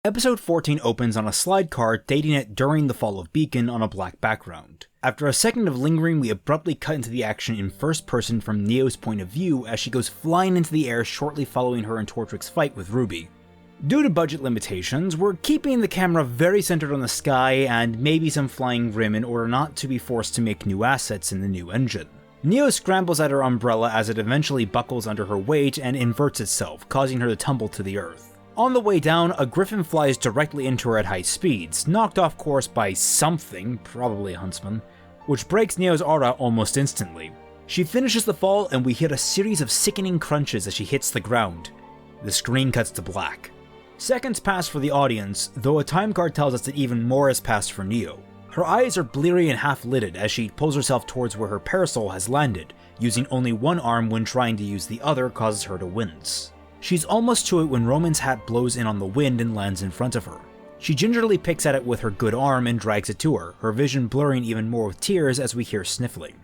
Episode 14 opens on a slide card dating it during the fall of Beacon on a black background. After a second of lingering, we abruptly cut into the action in first person from Neo's point of view as she goes flying into the air shortly following her and Tortrick's fight with RWBY. Due to budget limitations, we're keeping the camera very centered on the sky and maybe some flying rim in order not to be forced to make new assets in the new engine. Neo scrambles at her umbrella as it eventually buckles under her weight and inverts itself, causing her to tumble to the earth. On the way down, a griffin flies directly into her at high speeds, knocked off course by something, probably a huntsman, which breaks Neo's aura almost instantly. She finishes the fall and we hit a series of sickening crunches as she hits the ground. The screen cuts to black. Seconds pass for the audience, though a time card tells us that even more has passed for Neo. Her eyes are bleary and half-lidded as she pulls herself towards where her parasol has landed, using only one arm when trying to use the other causes her to wince. She's almost to it when Roman's hat blows in on the wind and lands in front of her. She gingerly picks at it with her good arm and drags it to her vision blurring even more with tears as we hear sniffling.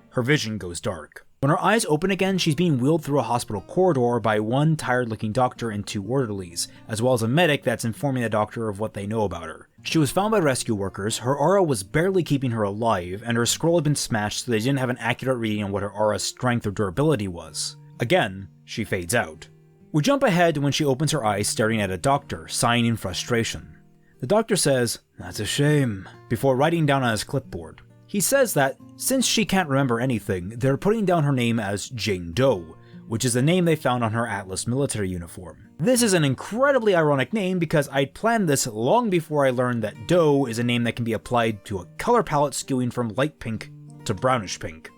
Her vision goes dark. When her eyes open again, she's being wheeled through a hospital corridor by one tired-looking doctor and two orderlies, as well as a medic that's informing the doctor of what they know about her. She was found by rescue workers, her aura was barely keeping her alive, and her scroll had been smashed so they didn't have an accurate reading on what her aura's strength or durability was. Again, she fades out. We jump ahead to when she opens her eyes staring at a doctor, sighing in frustration. The doctor says, "That's a shame," before writing down on his clipboard. He says that, since she can't remember anything, they're putting down her name as Jane Doe, which is the name they found on her Atlas military uniform. This is an incredibly ironic name because I'd planned this long before I learned that Doe is a name that can be applied to a color palette skewing from light pink to brownish pink.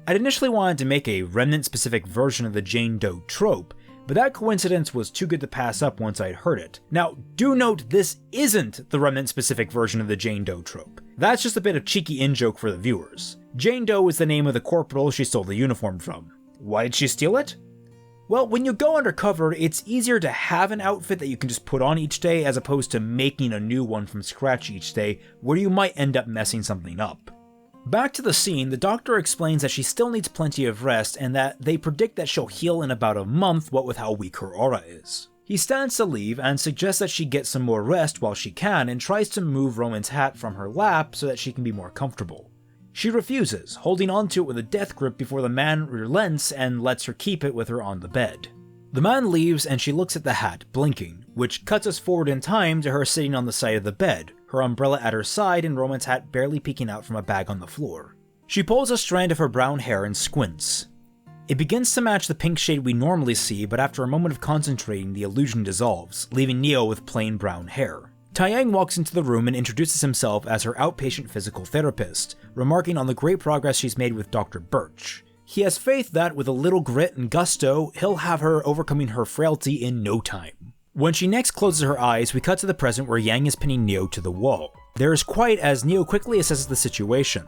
I'd initially wanted to make a Remnant-specific version of the Jane Doe trope, but that coincidence was too good to pass up once I'd heard it. Now, do note this isn't the Remnant-specific version of the Jane Doe trope. That's just a bit of cheeky in-joke for the viewers. Jane Doe is the name of the corporal she stole the uniform from. Why did she steal it? Well, when you go undercover, it's easier to have an outfit that you can just put on each day as opposed to making a new one from scratch each day, where you might end up messing something up. Back to the scene, the doctor explains that she still needs plenty of rest and that they predict that she'll heal in about a month, what with how weak her aura is. He stands to leave and suggests that she get some more rest while she can and tries to move Roman's hat from her lap so that she can be more comfortable. She refuses, holding onto it with a death grip before the man relents and lets her keep it with her on the bed. The man leaves and she looks at the hat, blinking, which cuts us forward in time to her sitting on the side of the bed, her umbrella at her side and Roman's hat barely peeking out from a bag on the floor. She pulls a strand of her brown hair and squints. It begins to match the pink shade we normally see, but after a moment of concentrating, the illusion dissolves, leaving Neo with plain brown hair. Therein walks into the room and introduces himself as her outpatient physical therapist, remarking on the great progress she's made with Dr. Birch. He has faith that, with a little grit and gusto, he'll have her overcoming her frailty in no time. When she next closes her eyes, we cut to the present where Yang is pinning Neo to the wall. There is quiet as Neo quickly assesses the situation.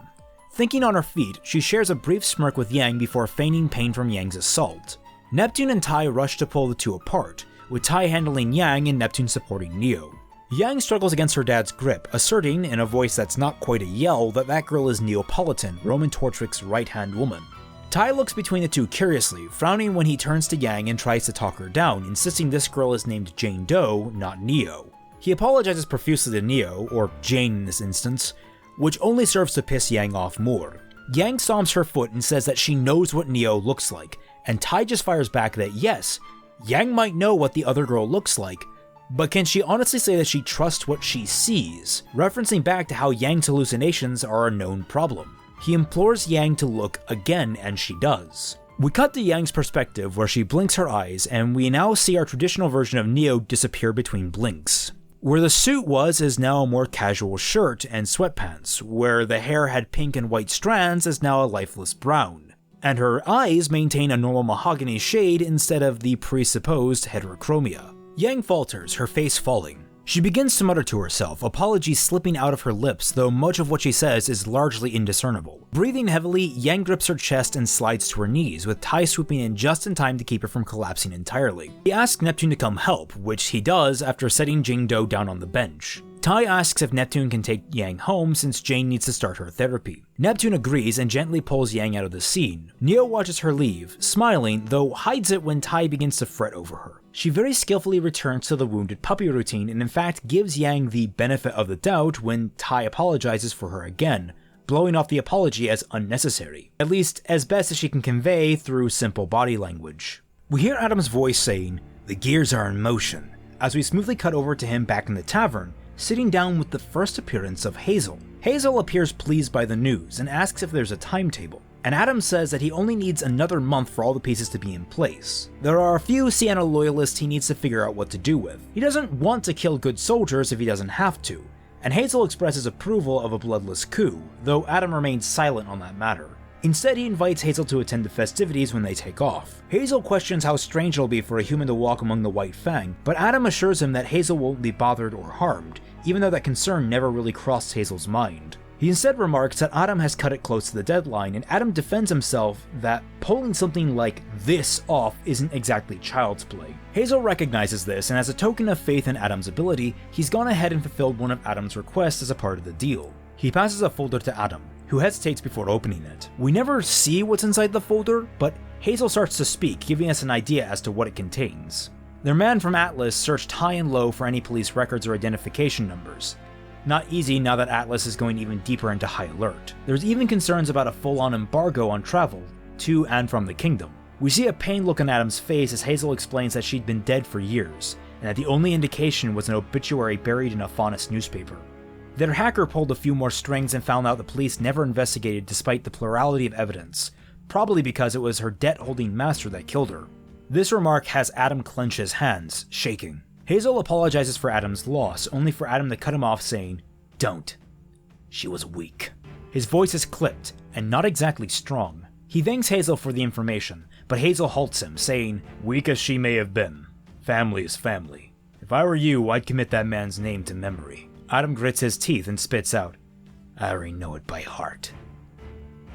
Thinking on her feet, she shares a brief smirk with Yang before feigning pain from Yang's assault. Neptune and Tai rush to pull the two apart, with Tai handling Yang and Neptune supporting Neo. Yang struggles against her dad's grip, asserting, in a voice that's not quite a yell, that girl is Neapolitan, Roman Tortrick's right-hand woman. Tai looks between the two curiously, frowning when he turns to Yang and tries to talk her down, insisting this girl is named Jane Doe, not Neo. He apologizes profusely to Neo, or Jane in this instance, which only serves to piss Yang off more. Yang stomps her foot and says that she knows what Neo looks like, and Tai just fires back that yes, Yang might know what the other girl looks like, but can she honestly say that she trusts what she sees, referencing back to how Yang's hallucinations are a known problem. He implores Yang to look again, and she does. We cut to Yang's perspective where she blinks her eyes, and we now see our traditional version of Neo disappear between blinks. Where the suit was is now a more casual shirt and sweatpants, where the hair had pink and white strands is now a lifeless brown, and her eyes maintain a normal mahogany shade instead of the presupposed heterochromia. Yang falters, her face falling. She begins to mutter to herself, apologies slipping out of her lips, though much of what she says is largely indiscernible. Breathing heavily, Yang grips her chest and slides to her knees, with Tai swooping in just in time to keep her from collapsing entirely. He asks Neptune to come help, which he does after setting Jingdo down on the bench. Tai asks if Neptune can take Yang home since Jane needs to start her therapy. Neptune agrees and gently pulls Yang out of the scene. Neo watches her leave, smiling, though hides it when Tai begins to fret over her. She very skillfully returns to the wounded puppy routine and in fact gives Yang the benefit of the doubt when Tai apologizes for her again, blowing off the apology as unnecessary, at least as best as she can convey through simple body language. We hear Adam's voice saying, "The gears are in motion," as we smoothly cut over to him back in the tavern, sitting down with the first appearance of Hazel. Hazel appears pleased by the news and asks if there's a timetable, and Adam says that he only needs another month for all the pieces to be in place. There are a few Sienna loyalists he needs to figure out what to do with. He doesn't want to kill good soldiers if he doesn't have to, and Hazel expresses approval of a bloodless coup, though Adam remains silent on that matter. Instead, he invites Hazel to attend the festivities when they take off. Hazel questions how strange it'll be for a human to walk among the White Fang, but Adam assures him that Hazel won't be bothered or harmed, even though that concern never really crossed Hazel's mind. He instead remarks that Adam has cut it close to the deadline, and Adam defends himself that pulling something like this off isn't exactly child's play. Hazel recognizes this, and as a token of faith in Adam's ability, he's gone ahead and fulfilled one of Adam's requests as a part of the deal. He passes a folder to Adam, who hesitates before opening it. We never see what's inside the folder, but Hazel starts to speak, giving us an idea as to what it contains. Their man from Atlas searched high and low for any police records or identification numbers. Not easy now that Atlas is going even deeper into high alert. There's even concerns about a full-on embargo on travel to and from the kingdom. We see a pained look on Adam's face as Hazel explains that she'd been dead for years, and that the only indication was an obituary buried in a Faunus newspaper. Their hacker pulled a few more strings and found out the police never investigated despite the plurality of evidence, probably because it was her debt-holding master that killed her. This remark has Adam clench his hands, shaking. Hazel apologizes for Adam's loss, only for Adam to cut him off saying, "Don't. She was weak." His voice is clipped, and not exactly strong. He thanks Hazel for the information, but Hazel halts him, saying, "Weak as she may have been, family is family. If I were you, I'd commit that man's name to memory." Adam grits his teeth and spits out, "I already know it by heart."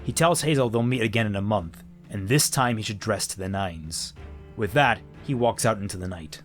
He tells Hazel they'll meet again in a month, and this time he should dress to the nines. With that, he walks out into the night.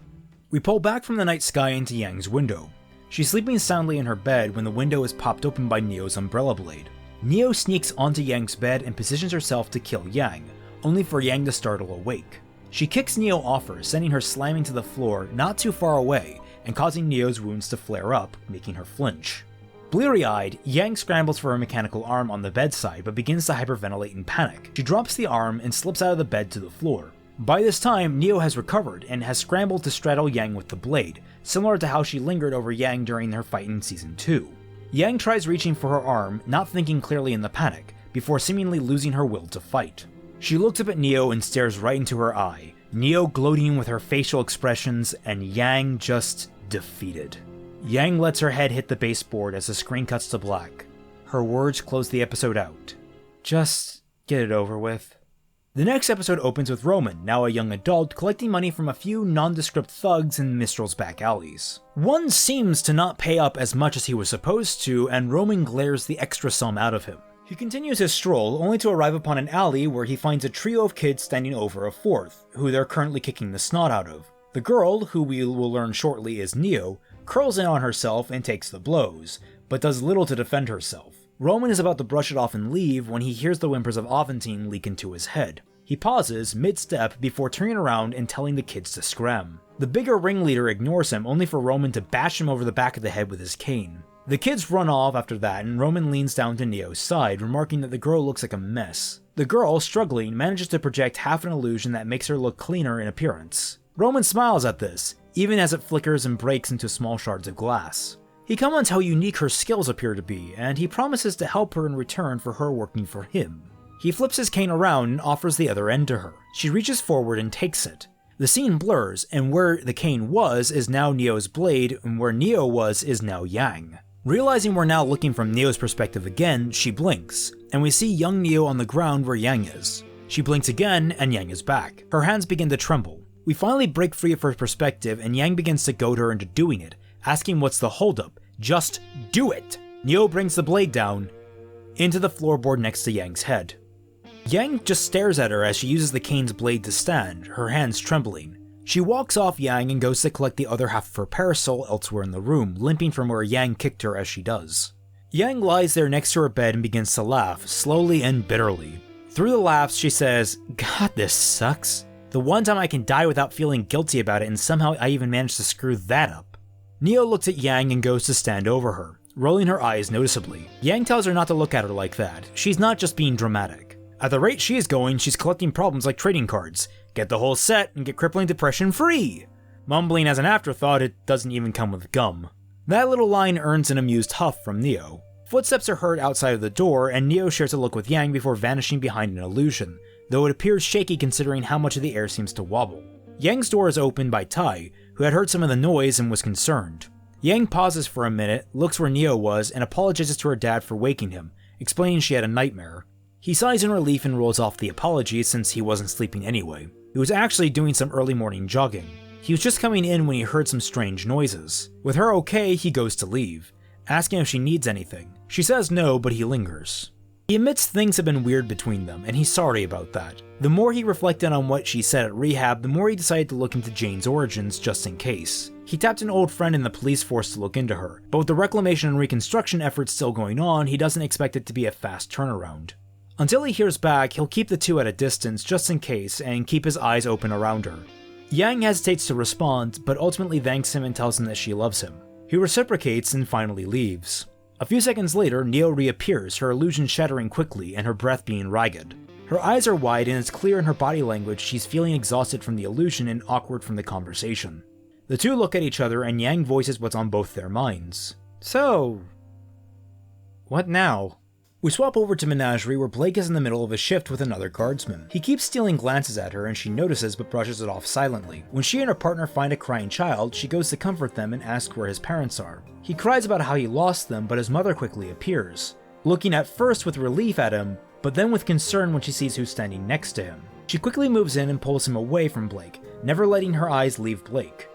We pull back from the night sky into Yang's window. She's sleeping soundly in her bed when the window is popped open by Neo's umbrella blade. Neo sneaks onto Yang's bed and positions herself to kill Yang, only for Yang to startle awake. She kicks Neo off her, sending her slamming to the floor not too far away, and causing Neo's wounds to flare up, making her flinch. Bleary-eyed, Yang scrambles for her mechanical arm on the bedside but begins to hyperventilate in panic. She drops the arm and slips out of the bed to the floor. By this time, Neo has recovered and has scrambled to straddle Yang with the blade, similar to how she lingered over Yang during her fight in Season 2. Yang tries reaching for her arm, not thinking clearly in the panic, before seemingly losing her will to fight. She looks up at Neo and stares right into her eye, Neo gloating with her facial expressions and Yang just defeated. Yang lets her head hit the baseboard as the screen cuts to black. Her words close the episode out. Just get it over with. The next episode opens with Roman, now a young adult, collecting money from a few nondescript thugs in Mistral's back alleys. One seems to not pay up as much as he was supposed to, and Roman glares the extra sum out of him. He continues his stroll, only to arrive upon an alley where he finds a trio of kids standing over a fourth, who they're currently kicking the snot out of. The girl, who we will learn shortly is Neo, curls in on herself and takes the blows, but does little to defend herself. Roman is about to brush it off and leave when he hears the whimpers of Aventine leak into his head. He pauses mid-step before turning around and telling the kids to scram. The bigger ringleader ignores him, only for Roman to bash him over the back of the head with his cane. The kids run off after that, and Roman leans down to Neo's side, remarking that the girl looks like a mess. The girl, struggling, manages to project half an illusion that makes her look cleaner in appearance. Roman smiles at this, even as it flickers and breaks into small shards of glass. He comments how unique her skills appear to be, and he promises to help her in return for her working for him. He flips his cane around and offers the other end to her. She reaches forward and takes it. The scene blurs, and where the cane was is now Neo's blade, and where Neo was is now Yang. Realizing we're now looking from Neo's perspective again, she blinks, and we see young Neo on the ground where Yang is. She blinks again, and Yang is back. Her hands begin to tremble. We finally break free of her perspective and Yang begins to goad her into doing it, asking what's the holdup. Just do it! Neo brings the blade down into the floorboard next to Yang's head. Yang just stares at her as she uses the cane's blade to stand, her hands trembling. She walks off Yang and goes to collect the other half of her parasol elsewhere in the room, limping from where Yang kicked her as she does. Yang lies there next to her bed and begins to laugh, slowly and bitterly. Through the laughs, she says, "God, this sucks. The one time I can die without feeling guilty about it, and somehow I even managed to screw that up." Neo looks at Yang and goes to stand over her, rolling her eyes noticeably. Yang tells her not to look at her like that. She's not just being dramatic. At the rate she is going, she's collecting problems like trading cards. Get the whole set and get crippling depression free! Mumbling as an afterthought, it doesn't even come with gum. That little line earns an amused huff from Neo. Footsteps are heard outside of the door, and Neo shares a look with Yang before vanishing behind an illusion, though it appears shaky considering how much of the air seems to wobble. Yang's door is opened by Tai, who had heard some of the noise and was concerned. Yang pauses for a minute, looks where Neo was, and apologizes to her dad for waking him, explaining she had a nightmare. He sighs in relief and rolls off the apology since he wasn't sleeping anyway. He was actually doing some early morning jogging. He was just coming in when he heard some strange noises. With her okay, he goes to leave, asking if she needs anything. She says no, but he lingers. He admits things have been weird between them, and he's sorry about that. The more he reflected on what she said at rehab, the more he decided to look into Jane's origins just in case. He tapped an old friend in the police force to look into her, but with the reclamation and reconstruction efforts still going on, he doesn't expect it to be a fast turnaround. Until he hears back, he'll keep the two at a distance just in case and keep his eyes open around her. Yang hesitates to respond, but ultimately thanks him and tells him that she loves him. He reciprocates and finally leaves. A few seconds later, Neo reappears, her illusion shattering quickly and her breath being ragged. Her eyes are wide and it's clear in her body language she's feeling exhausted from the illusion and awkward from the conversation. The two look at each other and Yang voices what's on both their minds. So, what now? We swap over to Menagerie where Blake is in the middle of a shift with another guardsman. He keeps stealing glances at her and she notices but brushes it off silently. When she and her partner find a crying child, she goes to comfort them and asks where his parents are. He cries about how he lost them, but his mother quickly appears, looking at first with relief at him, but then with concern when she sees who's standing next to him. She quickly moves in and pulls him away from Blake, never letting her eyes leave Blake.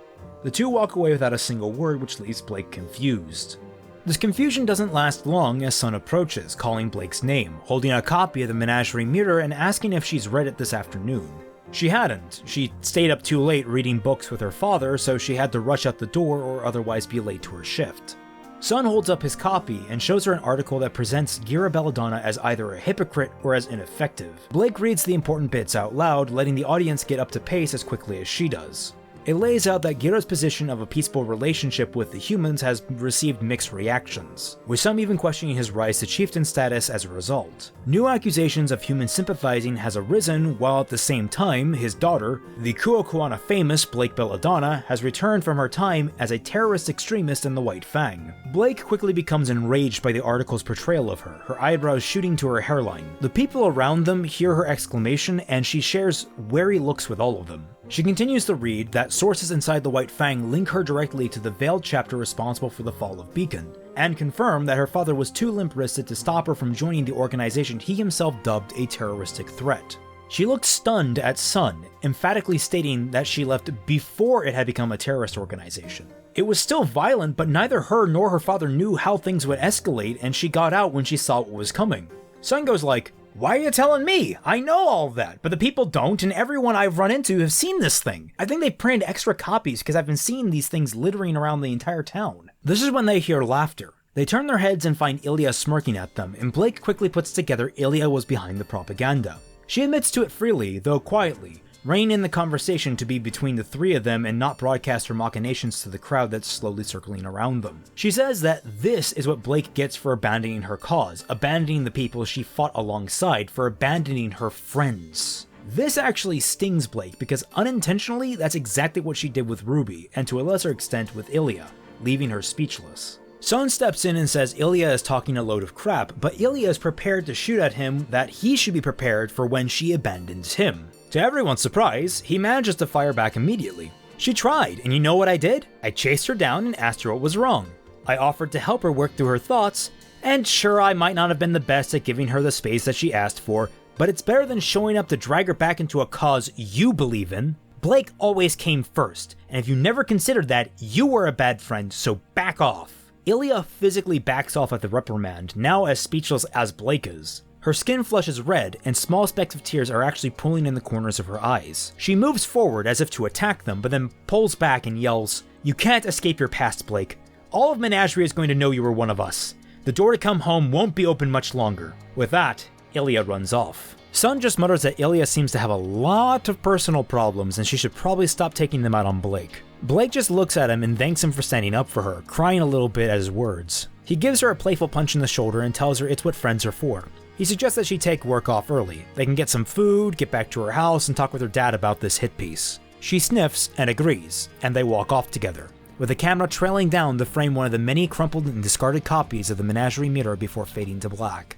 The two walk away without a single word, which leaves Blake confused. This confusion doesn't last long as Sun approaches, calling Blake's name, holding a copy of the Menagerie mirror and asking if she's read it this afternoon. She hadn't. She stayed up too late reading books with her father, so she had to rush out the door or otherwise be late to her shift. Sun holds up his copy and shows her an article that presents Gira Belladonna as either a hypocrite or as ineffective. Blake reads the important bits out loud, letting the audience get up to pace as quickly as she does. It lays out that Gira's position of a peaceful relationship with the humans has received mixed reactions, with some even questioning his rise to chieftain status as a result. New accusations of human sympathizing has arisen, while at the same time, his daughter, the Kuokuana famous Blake Belladonna, has returned from her time as a terrorist extremist in the White Fang. Blake quickly becomes enraged by the article's portrayal of her eyebrows shooting to her hairline. The people around them hear her exclamation, and she shares wary looks with all of them. She continues to read that sources inside the White Fang link her directly to the Veiled chapter responsible for the fall of Beacon, and confirm that her father was too limp-wristed to stop her from joining the organization he himself dubbed a terroristic threat. She looked stunned at Sun, emphatically stating that she left before it had become a terrorist organization. It was still violent, but neither her nor her father knew how things would escalate, and she got out when she saw what was coming. Sun goes like, "Why are you telling me? I know all that, but the people don't, and everyone I've run into have seen this thing. I think they printed extra copies because I've been seeing these things littering around the entire town." This is when they hear laughter. They turn their heads and find Ilya smirking at them, and Blake quickly puts together Ilya was behind the propaganda. She admits to it freely, though quietly, reining in the conversation to be between the three of them and not broadcast her machinations to the crowd that's slowly circling around them. She says that this is what Blake gets for abandoning her cause, abandoning the people she fought alongside, for abandoning her friends. This actually stings Blake because unintentionally that's exactly what she did with RWBY, and to a lesser extent with Ilya, leaving her speechless. Sun steps in and says Ilya is talking a load of crap, but Ilya is prepared to shoot at him that he should be prepared for when she abandons him. To everyone's surprise, he manages to fire back immediately. "She tried, and you know what I did? I chased her down and asked her what was wrong. I offered to help her work through her thoughts, and sure, I might not have been the best at giving her the space that she asked for, but it's better than showing up to drag her back into a cause you believe in." Blake always came first, and if you never considered that, you were a bad friend, so back off. Ilya physically backs off at the reprimand, now as speechless as Blake is. Her skin flushes red, and small specks of tears are actually pooling in the corners of her eyes. She moves forward as if to attack them, but then pulls back and yells, "You can't escape your past, Blake. All of Menagerie is going to know you were one of us. The door to come home won't be open much longer." With that, Ilya runs off. Sun just mutters that Ilya seems to have a lot of personal problems and she should probably stop taking them out on Blake. Blake just looks at him and thanks him for standing up for her, crying a little bit at his words. He gives her a playful punch in the shoulder and tells her it's what friends are for. He suggests that she take work off early. They can get some food, get back to her house, and talk with her dad about this hit piece. She sniffs and agrees, and they walk off together, with the camera trailing down to frame one of the many crumpled and discarded copies of the Menagerie mirror before fading to black.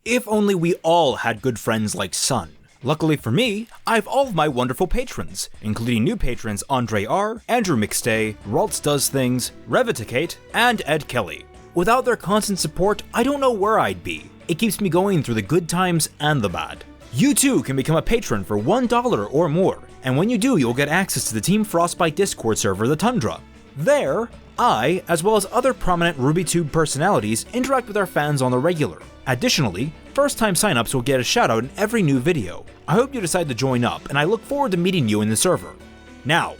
If only we all had good friends like Sun. Luckily for me, I have all of my wonderful patrons, including new patrons Andre R, Andrew McStay, Raltz Does Things, Reviticate, and Ed Kelly. Without their constant support, I don't know where I'd be. It keeps me going through the good times and the bad. You too can become a patron for $1 or more, and when you do, you'll get access to the Team Frostbite Discord server, the Tundra. There, I, as well as other prominent RWBYTube personalities, interact with our fans on the regular. Additionally, first-time signups will get a shoutout in every new video. I hope you decide to join up, and I look forward to meeting you in the server. Now,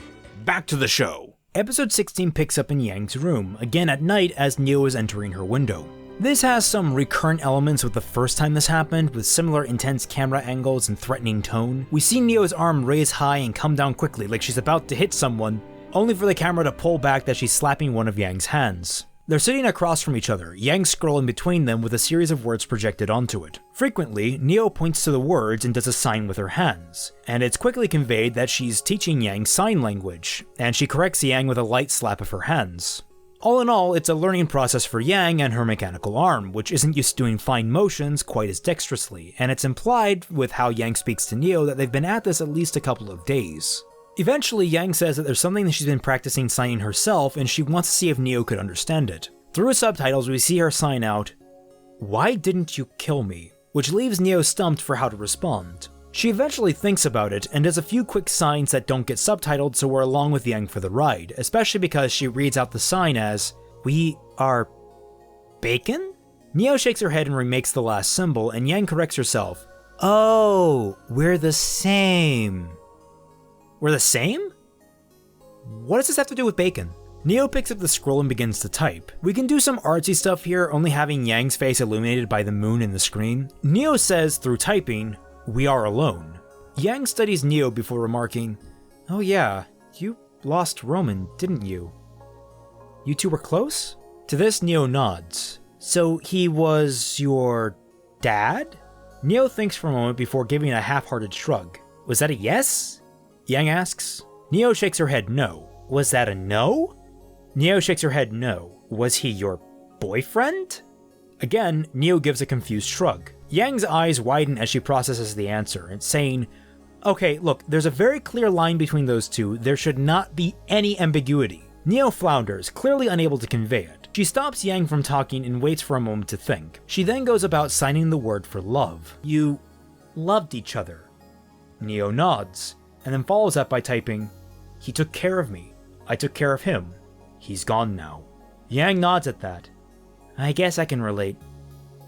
back to the show. Episode 16 picks up in Yang's room, again at night as Neo is entering her window. This has some recurrent elements with the first time this happened, with similar intense camera angles and threatening tone. We see Neo's arm raise high and come down quickly like she's about to hit someone, only for the camera to pull back that she's slapping one of Yang's hands. They're sitting across from each other, Yang scrolling between them with a series of words projected onto it. Frequently, Neo points to the words and does a sign with her hands, and it's quickly conveyed that she's teaching Yang sign language, and she corrects Yang with a light slap of her hands. All in all, it's a learning process for Yang and her mechanical arm, which isn't used to doing fine motions quite as dexterously, and it's implied with how Yang speaks to Neo that they've been at this at least a couple of days. Eventually, Yang says that there's something that she's been practicing signing herself and she wants to see if Neo could understand it. Through subtitles, we see her sign out, "Why didn't you kill me?" which leaves Neo stumped for how to respond. She eventually thinks about it and does a few quick signs that don't get subtitled, so we're along with Yang for the ride, especially because she reads out the sign as, "We are bacon?" Neo shakes her head and remakes the last symbol, and Yang corrects herself, "Oh, we're the same." We're the same? What does this have to do with bacon? Neo picks up the scroll and begins to type. We can do some artsy stuff here, only having Yang's face illuminated by the moon in the screen. Neo says, through typing, "We are alone." Yang studies Neo before remarking, "Oh yeah, you lost Roman, didn't you? You two were close?" To this, Neo nods. "So he was your dad?" Neo thinks for a moment before giving a half-hearted shrug. "Was that a yes?" Yang asks. Neo shakes her head no. "Was that a no?" Neo shakes her head no. "Was he your boyfriend?" Again, Neo gives a confused shrug. Yang's eyes widen as she processes the answer, and saying, "Okay, look, there's a very clear line between those two. There should not be any ambiguity." Neo flounders, clearly unable to convey it. She stops Yang from talking and waits for a moment to think. She then goes about signing the word for love. "You loved each other." Neo nods, and then follows up by typing, "He took care of me. I took care of him. He's gone now." Yang nods at that. "I guess I can relate.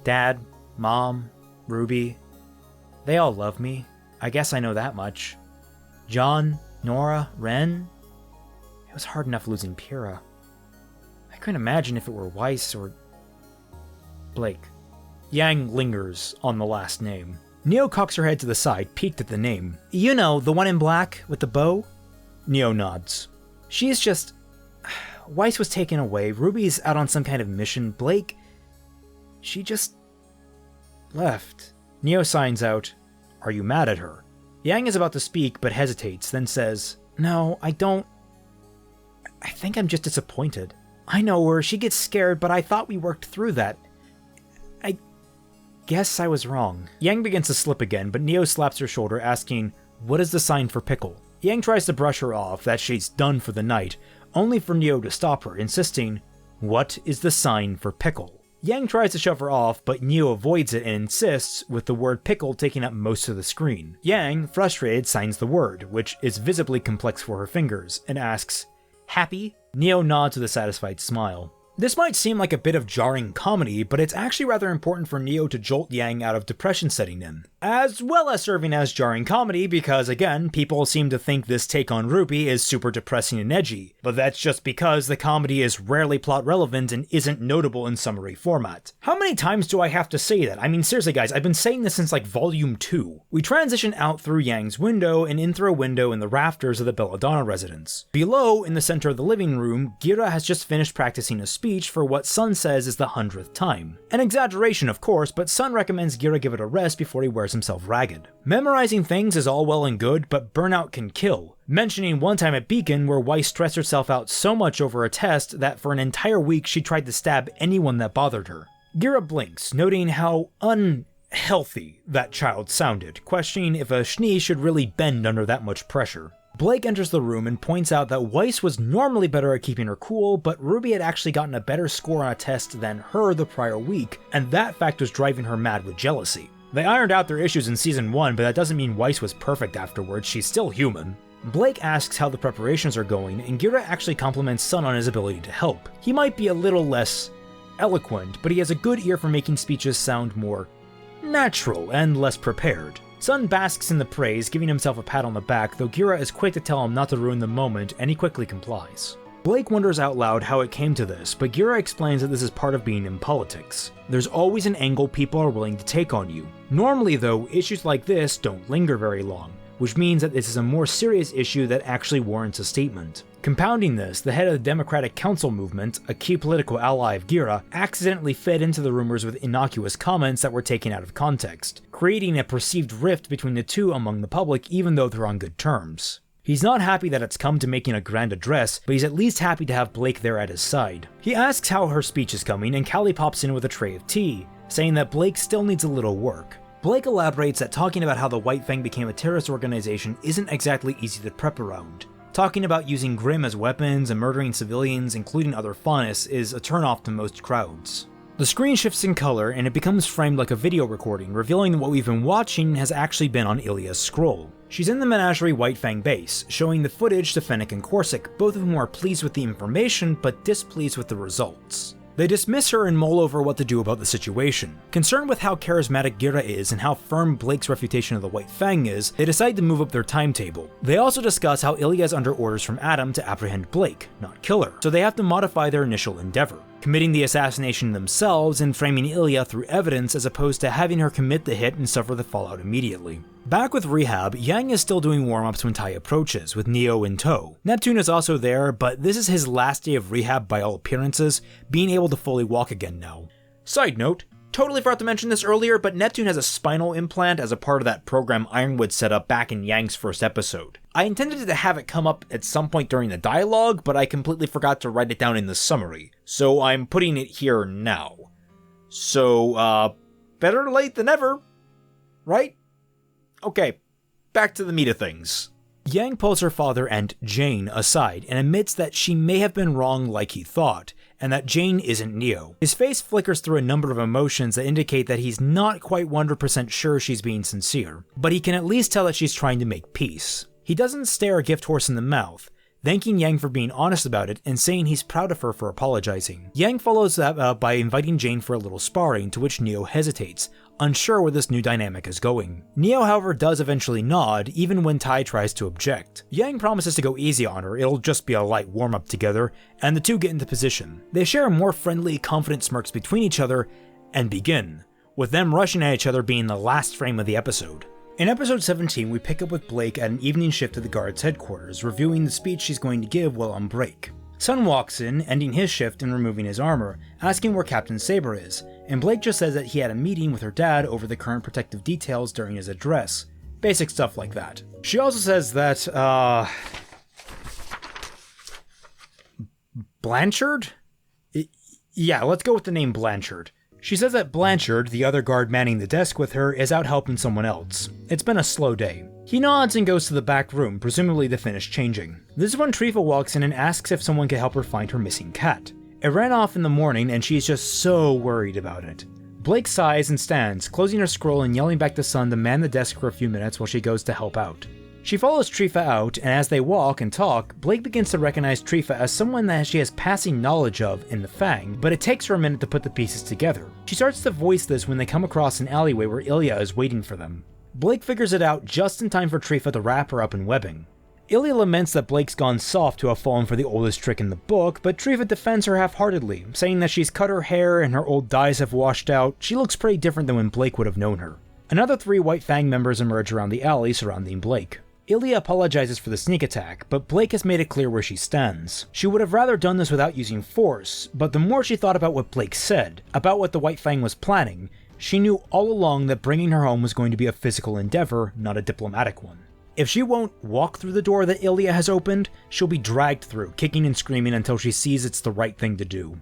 Dad, Mom, Ruby, they all love me. I guess I know that much. John, Nora, Ren. It was hard enough losing Pyrrha. I couldn't imagine if it were Weiss or Blake." Yang lingers on the last name. Neo cocks her head to the side, peeked at the name. "You know, the one in black with the bow?" Neo nods. "She's just... Weiss was taken away, Ruby's out on some kind of mission, Blake... She just... left." Neo signs out, "Are you mad at her?" Yang is about to speak, but hesitates, then says, "No, I don't... I think I'm just disappointed. I know her, she gets scared, but I thought we worked through that. I guess I was wrong." Yang begins to slip again, but Neo slaps her shoulder, asking, "What is the sign for pickle?" Yang tries to brush her off, that she's done for the night, only for Neo to stop her, insisting, "What is the sign for pickle?" Yang tries to shove her off, but Neo avoids it and insists, with the word pickle taking up most of the screen. Yang, frustrated, signs the word, which is visibly complex for her fingers, and asks, "Happy?" Neo nods with a satisfied smile. This might seem like a bit of jarring comedy, but it's actually rather important for Neo to jolt Yang out of depression setting in, as well as serving as jarring comedy because, again, people seem to think this take on RWBY is super depressing and edgy, but that's just because the comedy is rarely plot relevant and isn't notable in summary format. How many times do I have to say that? I mean, seriously guys, I've been saying this since like volume 2. We transition out through Yang's window and in through a window in the rafters of the Belladonna residence. Below, in the center of the living room, Gira has just finished practicing a speech for what Sun says is the 100th time. An exaggeration, of course, but Sun recommends Gira give it a rest before he wears himself ragged. Memorizing things is all well and good, but burnout can kill. Mentioning one time at Beacon where Weiss stressed herself out so much over a test that for an entire week she tried to stab anyone that bothered her. Gira blinks, noting how unhealthy that child sounded, questioning if a Schnee should really bend under that much pressure. Blake enters the room and points out that Weiss was normally better at keeping her cool, but RWBY had actually gotten a better score on a test than her the prior week, and that fact was driving her mad with jealousy. They ironed out their issues in season 1, but that doesn't mean Weiss was perfect afterwards, she's still human. Blake asks how the preparations are going, and Gira actually compliments Sun on his ability to help. He might be a little less eloquent, but he has a good ear for making speeches sound more natural and less prepared. Sun basks in the praise, giving himself a pat on the back, though Gira is quick to tell him not to ruin the moment, and he quickly complies. Blake wonders out loud how it came to this, but Gira explains that this is part of being in politics. There's always an angle people are willing to take on you. Normally though, issues like this don't linger very long, which means that this is a more serious issue that actually warrants a statement. Compounding this, the head of the Democratic Council movement, a key political ally of Gira, accidentally fed into the rumors with innocuous comments that were taken out of context, creating a perceived rift between the two among the public even though they're on good terms. He's not happy that it's come to making a grand address, but he's at least happy to have Blake there at his side. He asks how her speech is coming, and Callie pops in with a tray of tea, saying that Blake still needs a little work. Blake elaborates that talking about how the White Fang became a terrorist organization isn't exactly easy to prep around. Talking about using Grimm as weapons and murdering civilians, including other Faunus, is a turnoff to most crowds. The screen shifts in color and it becomes framed like a video recording, revealing that what we've been watching has actually been on Ilya's scroll. She's in the Menagerie White Fang base, showing the footage to Fennec and Corsic, both of whom are pleased with the information but displeased with the results. They dismiss her and mull over what to do about the situation. Concerned with how charismatic Gira is and how firm Blake's refutation of the White Fang is, they decide to move up their timetable. They also discuss how Ilya is under orders from Adam to apprehend Blake, not kill her, so they have to modify their initial endeavor, committing the assassination themselves and framing Ilya through evidence as opposed to having her commit the hit and suffer the fallout immediately. Back with rehab, Yang is still doing warm-ups when Tai approaches, with Neo in tow. Neptune is also there, but this is his last day of rehab by all appearances, being able to fully walk again now. Side note, totally forgot to mention this earlier, but Neptune has a spinal implant as a part of that program Ironwood set up back in Yang's first episode. I intended to have it come up at some point during the dialogue, but I completely forgot to write it down in the summary, so I'm putting it here now. So, better late than never, right? Okay, back to the meat of things. Yang pulls her father and Jane aside and admits that she may have been wrong like he thought, and that Jane isn't Neo. His face flickers through a number of emotions that indicate that he's not quite 100% sure she's being sincere, but he can at least tell that she's trying to make peace. He doesn't stare a gift horse in the mouth, thanking Yang for being honest about it and saying he's proud of her for apologizing. Yang follows that up by inviting Jane for a little sparring, to which Neo hesitates, unsure where this new dynamic is going. Neo, however, does eventually nod, even when Tai tries to object. Yang promises to go easy on her, it'll just be a light warm-up together, and the two get into position. They share more friendly, confident smirks between each other, and begin, with them rushing at each other being the last frame of the episode. In episode 17, we pick up with Blake at an evening shift at the guard's headquarters, reviewing the speech she's going to give while on break. Sun walks in, ending his shift and removing his armor, asking where Captain Saber is, and Blake just says that he had a meeting with her dad over the current protective details during his address. Basic stuff like that. She also says that, Blanchard? Yeah, let's go with the name Blanchard. She says that Blanchard, the other guard manning the desk with her, is out helping someone else. It's been a slow day. He nods and goes to the back room, presumably to finish changing. This is when Trifa walks in and asks if someone can help her find her missing cat. It ran off in the morning and she's just so worried about it. Blake sighs and stands, closing her scroll and yelling back to Sun to man the desk for a few minutes while she goes to help out. She follows Trifa out, and as they walk and talk, Blake begins to recognize Trifa as someone that she has passing knowledge of in the Fang, but it takes her a minute to put the pieces together. She starts to voice this when they come across an alleyway where Ilya is waiting for them. Blake figures it out just in time for Trifa to wrap her up in webbing. Ilya laments that Blake's gone soft to have fallen for the oldest trick in the book, but Trifa defends her half-heartedly, saying that she's cut her hair and her old dyes have washed out. She looks pretty different than when Blake would have known her. Another 3 White Fang members emerge around the alley surrounding Blake. Ilya apologizes for the sneak attack, but Blake has made it clear where she stands. She would have rather done this without using force, but the more she thought about what Blake said, about what the White Fang was planning, she knew all along that bringing her home was going to be a physical endeavor, not a diplomatic one. If she won't walk through the door that Ilya has opened, she'll be dragged through, kicking and screaming until she sees it's the right thing to do.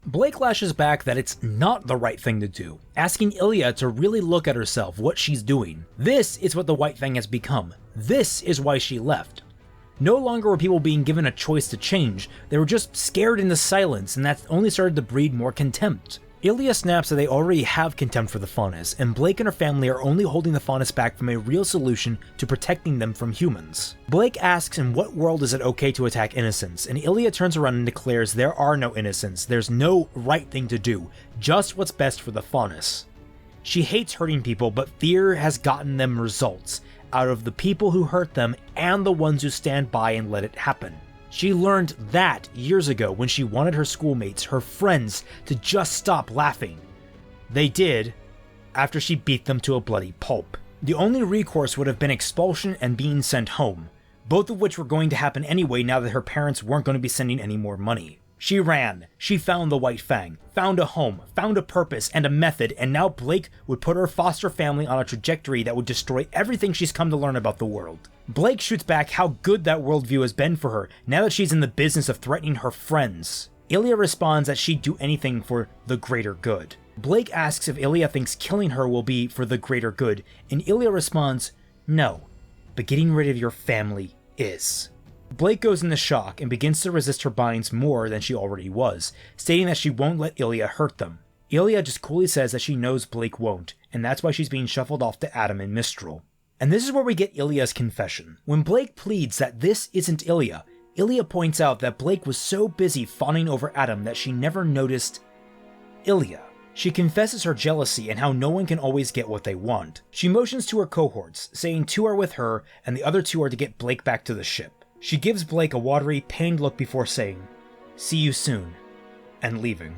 Blake lashes back that it's not the right thing to do, asking Ilya to really look at herself, what she's doing. This is what the White Fang has become. This is why she left. No longer were people being given a choice to change, they were just scared into silence, and that only started to breed more contempt. Ilya snaps that they already have contempt for the Faunus, and Blake and her family are only holding the Faunus back from a real solution to protecting them from humans. Blake asks in what world is it okay to attack innocents, and Ilya turns around and declares there are no innocents, there's no right thing to do, just what's best for the Faunus. She hates hurting people, but fear has gotten them results, out of the people who hurt them and the ones who stand by and let it happen. She learned that years ago when she wanted her schoolmates, her friends, to just stop laughing. They did, after she beat them to a bloody pulp. The only recourse would have been expulsion and being sent home, both of which were going to happen anyway now that her parents weren't going to be sending any more money. She ran, she found the White Fang, found a home, found a purpose and a method, and now Blake would put her foster family on a trajectory that would destroy everything she's come to learn about the world. Blake shoots back how good that worldview has been for her now that she's in the business of threatening her friends. Ilya responds that she'd do anything for the greater good. Blake asks if Ilya thinks killing her will be for the greater good, and Ilya responds, no, but getting rid of your family is. Blake goes into shock and begins to resist her binds more than she already was, stating that she won't let Ilya hurt them. Ilya just coolly says that she knows Blake won't, and that's why she's being shuffled off to Adam and Mistral. And this is where we get Ilya's confession. When Blake pleads that this isn't Ilya, Ilya points out that Blake was so busy fawning over Adam that she never noticed Ilya. She confesses her jealousy and how no one can always get what they want. She motions to her cohorts, saying 2 are with her and the other 2 are to get Blake back to the ship. She gives Blake a watery, pained look before saying, "See you soon," and leaving.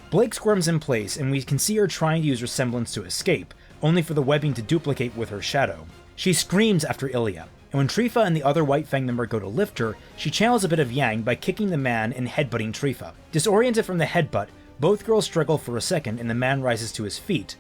Blake squirms in place and we can see her trying to use resemblance to escape, only for the webbing to duplicate with her shadow. She screams after Ilya, and when Trifa and the other White Fang member go to lift her, she channels a bit of Yang by kicking the man and headbutting Trifa. Disoriented from the headbutt, both girls struggle for a second and the man rises to his feet,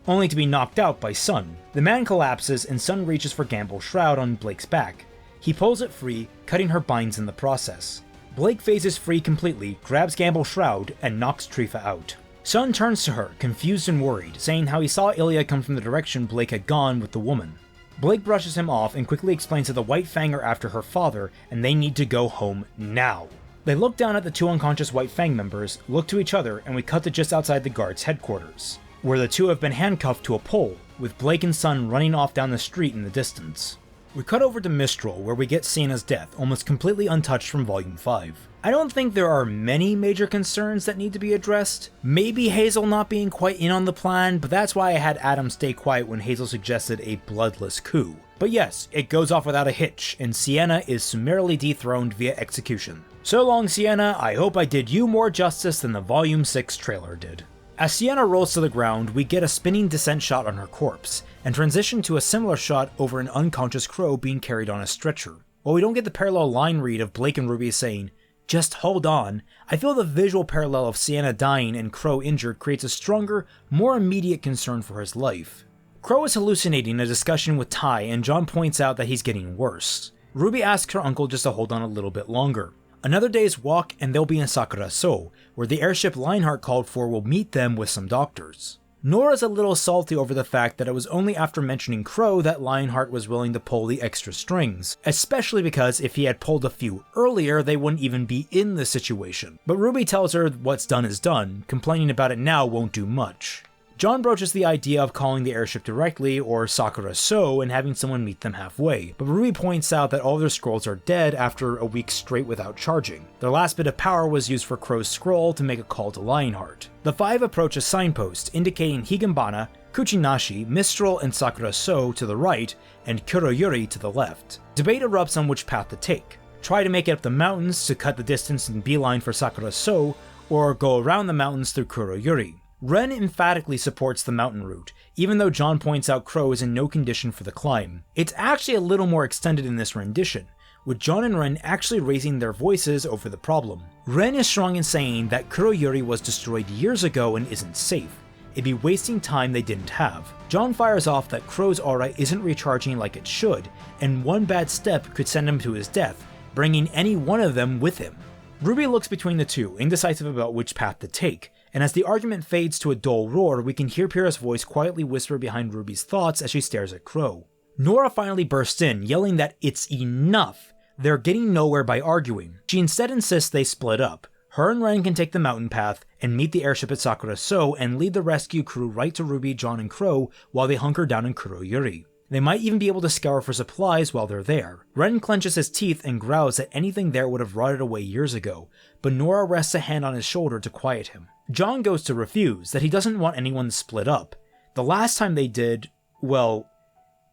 only to be knocked out by Sun. The man collapses and Sun reaches for Gamble's shroud on Blake's back. He pulls it free, cutting her binds in the process. Blake phases free completely, grabs Gamble's shroud, and knocks Trifa out. Sun turns to her, confused and worried, saying how he saw Ilya come from the direction Blake had gone with the woman. Blake brushes him off and quickly explains that the White Fang are after her father, and they need to go home now. They look down at the 2 unconscious White Fang members, look to each other, and we cut to just outside the guard's headquarters, where the 2 have been handcuffed to a pole, with Blake and Sun running off down the street in the distance. We cut over to Mistral, where we get Siena's death, almost completely untouched from Volume 5. I don't think there are many major concerns that need to be addressed. Maybe Hazel not being quite in on the plan, but that's why I had Adam stay quiet when Hazel suggested a bloodless coup. But yes, it goes off without a hitch, and Sienna is summarily dethroned via execution. So long, Sienna, I hope I did you more justice than the Volume 6 trailer did. As Sienna rolls to the ground, we get a spinning descent shot on her corpse, and transition to a similar shot over an unconscious Crow being carried on a stretcher. While we don't get the parallel line read of Blake and Ruby saying, "Just hold on," I feel the visual parallel of Sienna dying and Crow injured creates a stronger, more immediate concern for his life. Crow is hallucinating a discussion with Ty, and John points out that he's getting worse. Ruby asks her uncle just to hold on a little bit longer. Another day's walk and they'll be in Sakura-so, where the airship Lionheart called for will meet them with some doctors. Nora's a little salty over the fact that it was only after mentioning Crow that Lionheart was willing to pull the extra strings, especially because if he had pulled a few earlier, they wouldn't even be in the situation. But RWBY tells her what's done is done, complaining about it now won't do much. John broaches the idea of calling the airship directly, or Sakura So, and having someone meet them halfway, but RWBY points out that all their scrolls are dead after a week straight without charging. Their last bit of power was used for Crow's scroll to make a call to Lionheart. The five approach a signpost indicating Higambana, Kuchinashi, Mistral, and Sakura So to the right, and Kuroyuri to the left. Debate erupts on which path to take. Try to make it up the mountains to cut the distance and beeline for Sakura So, or go around the mountains through Kuroyuri. Ren emphatically supports the mountain route, even though John points out Crow is in no condition for the climb. It's actually a little more extended in this rendition, with John and Ren actually raising their voices over the problem. Ren is strong in saying that Kuroyuri was destroyed years ago and isn't safe. It'd be wasting time they didn't have. John fires off that Crow's aura isn't recharging like it should, and one bad step could send him to his death, bringing any one of them with him. RWBY looks between the two, indecisive about which path to take, and as the argument fades to a dull roar, we can hear Pyrrha's voice quietly whisper behind RWBY's thoughts as she stares at Crow. Nora finally bursts in, yelling that it's enough. They're getting nowhere by arguing. She instead insists they split up. Her and Ren can take the mountain path and meet the airship at Sakura So and lead the rescue crew right to RWBY, John, and Crow while they hunker down in Kuroyuri. They might even be able to scour for supplies while they're there. Ren clenches his teeth and growls that anything there would have rotted away years ago, but Nora rests a hand on his shoulder to quiet him. John goes to refuse, that he doesn't want anyone to split up. The last time they did, well,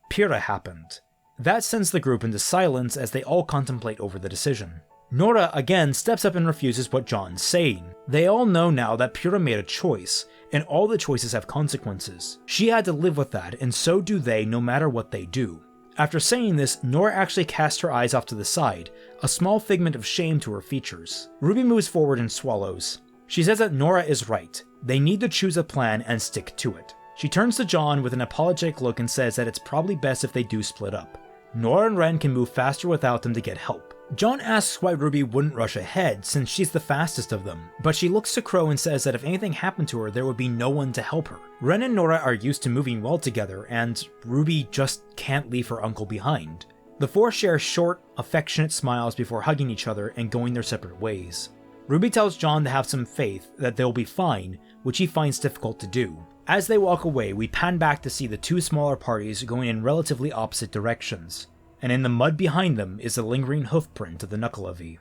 Pyrrha happened. That sends the group into silence as they all contemplate over the decision. Nora again steps up and refuses what John's saying. They all know now that Pyrrha made a choice, and all the choices have consequences. She had to live with that, and so do they no matter what they do. After saying this, Nora actually casts her eyes off to the side, a small figment of shame to her features. RWBY moves forward and swallows. She says that Nora is right. They need to choose a plan and stick to it. She turns to John with an apologetic look and says that it's probably best if they do split up. Nora and Ren can move faster without them to get help. John asks why RWBY wouldn't rush ahead since she's the fastest of them, but she looks to Crow and says that if anything happened to her, there would be no one to help her. Ren and Nora are used to moving well together, and RWBY just can't leave her uncle behind. The four share short, affectionate smiles before hugging each other and going their separate ways. RWBY tells John to have some faith that they'll be fine, which he finds difficult to do. As they walk away, we pan back to see the two smaller parties going in relatively opposite directions, and in the mud behind them is the lingering hoofprint of the Knuckleheavy.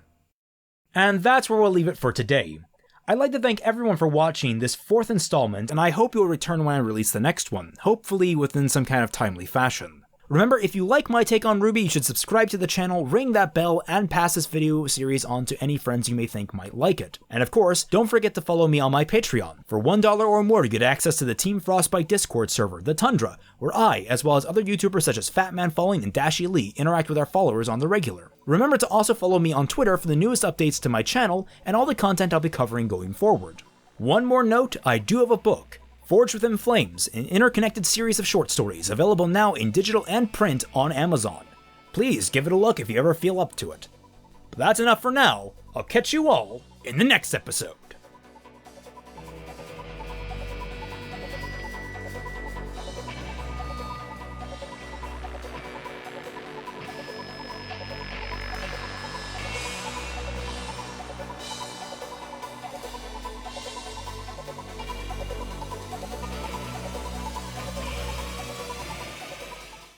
And that's where we'll leave it for today. I'd like to thank everyone for watching this fourth installment, and I hope you'll return when I release the next one, hopefully within some kind of timely fashion. Remember, if you like my take on RWBY, you should subscribe to the channel, ring that bell, and pass this video series on to any friends you may think might like it. And of course, don't forget to follow me on my Patreon. For $1 or more, you get access to the Team Frostbite Discord server, The Tundra, where I, as well as other YouTubers such as FamtanFalling and Dashi Lee, interact with our followers on the regular. Remember to also follow me on Twitter for the newest updates to my channel and all the content I'll be covering going forward. One more note, I do have a book, Forged Within Flames, an interconnected series of short stories available now in digital and print on Amazon. Please give it a look if you ever feel up to it. But that's enough for now. I'll catch you all in the next episode.